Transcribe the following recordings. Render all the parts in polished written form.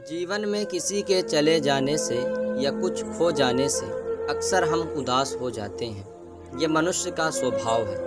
जीवन में किसी के चले जाने से या कुछ खो जाने से अक्सर हम उदास हो जाते हैं। ये मनुष्य का स्वभाव है,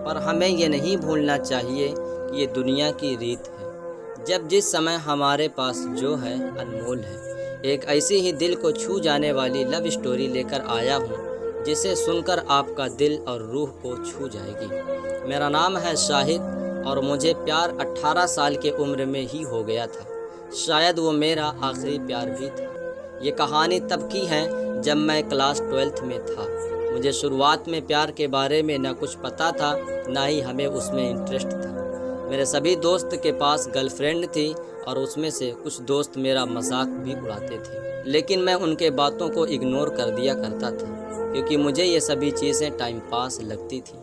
पर हमें ये नहीं भूलना चाहिए कि ये दुनिया की रीत है। जब जिस समय हमारे पास जो है अनमोल है। एक ऐसी ही दिल को छू जाने वाली लव स्टोरी लेकर आया हूँ, जिसे सुनकर आपका दिल और रूह को छू जाएगी। मेरा नाम है शाहिद और मुझे प्यार 18 साल के उम्र में ही हो गया था। शायद वो मेरा आखिरी प्यार भी था। ये कहानी तब की है जब मैं क्लास 12th में था। मुझे शुरुआत में प्यार के बारे में ना कुछ पता था, ना ही हमें उसमें इंटरेस्ट था। मेरे सभी दोस्त के पास गर्लफ्रेंड थी और उसमें से कुछ दोस्त मेरा मजाक भी उड़ाते थे, लेकिन मैं उनके बातों को इग्नोर कर दिया करता था, क्योंकि मुझे ये सभी चीज़ें टाइम पास लगती थी।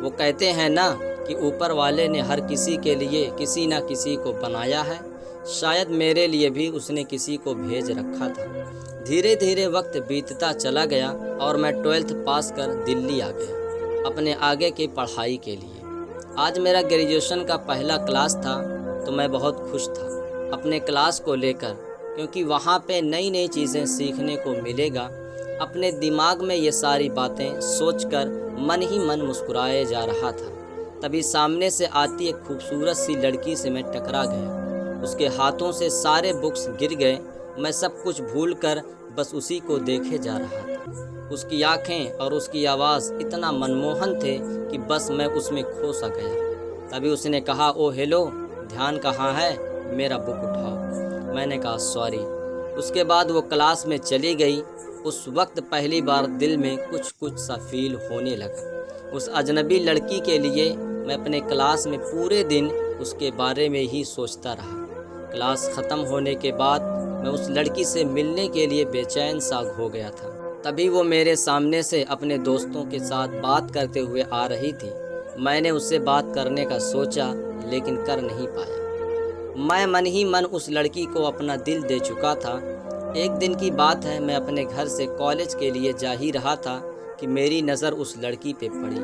वो कहते हैं ना कि ऊपर वाले ने हर किसी के लिए किसी ना किसी को बनाया है, शायद मेरे लिए भी उसने किसी को भेज रखा था। धीरे धीरे वक्त बीतता चला गया और मैं 12th पास कर दिल्ली आ गया अपने आगे की पढ़ाई के लिए। आज मेरा ग्रेजुएशन का पहला क्लास था, तो मैं बहुत खुश था अपने क्लास को लेकर, क्योंकि वहाँ पे नई नई चीज़ें सीखने को मिलेगा। अपने दिमाग में ये सारी बातें सोचकर मन ही मन मुस्कुराए जा रहा था। तभी सामने से आती एक खूबसूरत सी लड़की से मैं टकरा गया। उसके हाथों से सारे बुक्स गिर गए। मैं सब कुछ भूलकर बस उसी को देखे जा रहा था। उसकी आंखें और उसकी आवाज़ इतना मनमोहन थे कि बस मैं उसमें खो सा गया। तभी उसने कहा, ओ हेलो, ध्यान कहाँ है, मेरा बुक उठाओ। मैंने कहा सॉरी। उसके बाद वो क्लास में चली गई। उस वक्त पहली बार दिल में कुछ कुछ सा फील होने लगा। उस अजनबी लड़की के लिए मैं अपने क्लास में पूरे दिन उसके बारे में ही सोचता रहा। क्लास ख़त्म होने के बाद मैं उस लड़की से मिलने के लिए बेचैन सा हो गया था। तभी वो मेरे सामने से अपने दोस्तों के साथ बात करते हुए आ रही थी। मैंने उससे बात करने का सोचा, लेकिन कर नहीं पाया। मैं मन ही मन उस लड़की को अपना दिल दे चुका था। एक दिन की बात है, मैं अपने घर से कॉलेज के लिए जा ही रहा था कि मेरी नज़र उस लड़की पे पड़ी।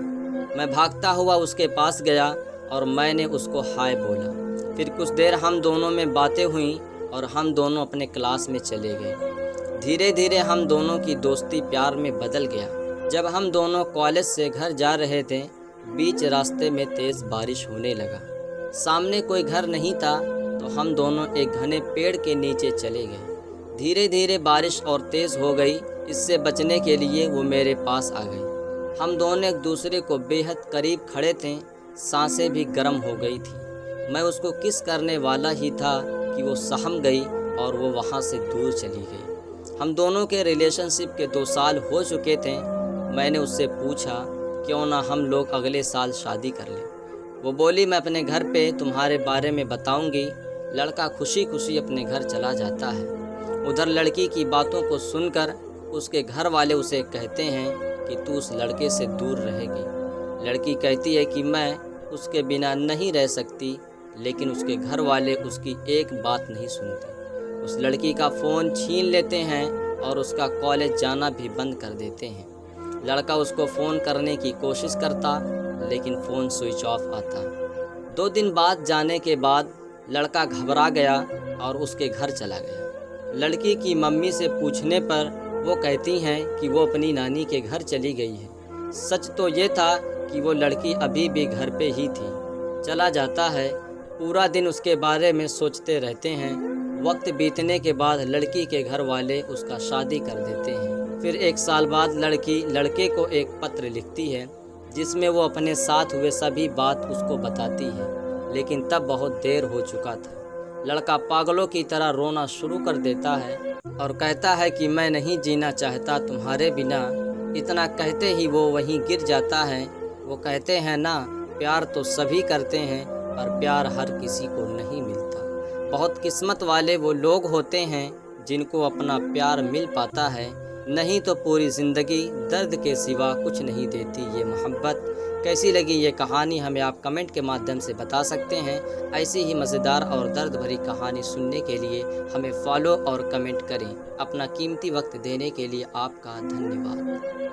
मैं भागता हुआ उसके पास गया और मैंने उसको हाय बोला। फिर कुछ देर हम दोनों में बातें हुई और हम दोनों अपने क्लास में चले गए। धीरे धीरे हम दोनों की दोस्ती प्यार में बदल गया। जब हम दोनों कॉलेज से घर जा रहे थे, बीच रास्ते में तेज़ बारिश होने लगा। सामने कोई घर नहीं था, तो हम दोनों एक घने पेड़ के नीचे चले गए। धीरे धीरे बारिश और तेज़ हो गई। इससे बचने के लिए वो मेरे पास आ गई। हम दोनों एक दूसरे को बेहद करीब खड़े थे। सांसें भी गर्म हो गई थी। मैं उसको किस करने वाला ही था कि वो सहम गई और वो वहाँ से दूर चली गई। हम दोनों के रिलेशनशिप के 2 साल हो चुके थे। मैंने उससे पूछा, क्यों ना हम लोग अगले साल शादी कर लें। वो बोली, मैं अपने घर पे तुम्हारे बारे में बताऊंगी। लड़का खुशी खुशी अपने घर चला जाता है। उधर लड़की की बातों को सुनकर उसके घर वाले उसे कहते हैं कि तू उस लड़के से दूर रहेगी। लड़की कहती है कि मैं उसके बिना नहीं रह सकती, लेकिन उसके घर वाले उसकी एक बात नहीं सुनते। उस लड़की का फ़ोन छीन लेते हैं और उसका कॉलेज जाना भी बंद कर देते हैं। लड़का उसको फ़ोन करने की कोशिश करता, लेकिन फ़ोन स्विच ऑफ आता। 2 दिन बाद जाने के बाद लड़का घबरा गया और उसके घर चला गया। लड़की की मम्मी से पूछने पर वो कहती हैं कि वो अपनी नानी के घर चली गई है। सच तो ये था कि वो लड़की अभी भी घर पे ही थी। चला जाता है। पूरा दिन उसके बारे में सोचते रहते हैं। वक्त बीतने के बाद लड़की के घर वाले उसका शादी कर देते हैं। फिर 1 साल बाद लड़की लड़के को एक पत्र लिखती है, जिसमें वो अपने साथ हुए सभी बात उसको बताती है, लेकिन तब बहुत देर हो चुका था। लड़का पागलों की तरह रोना शुरू कर देता है और कहता है कि मैं नहीं जीना चाहता तुम्हारे बिना। इतना कहते ही वो वहीं गिर जाता है। वो कहते हैं ना, प्यार तो सभी करते हैं, पर प्यार हर किसी को नहीं मिलता। बहुत किस्मत वाले वो लोग होते हैं जिनको अपना प्यार मिल पाता है, नहीं तो पूरी ज़िंदगी दर्द के सिवा कुछ नहीं देती ये मोहब्बत। कैसी लगी ये कहानी हमें आप कमेंट के माध्यम से बता सकते हैं। ऐसी ही मज़ेदार और दर्द भरी कहानी सुनने के लिए हमें फॉलो और कमेंट करें। अपना कीमती वक्त देने के लिए आपका धन्यवाद।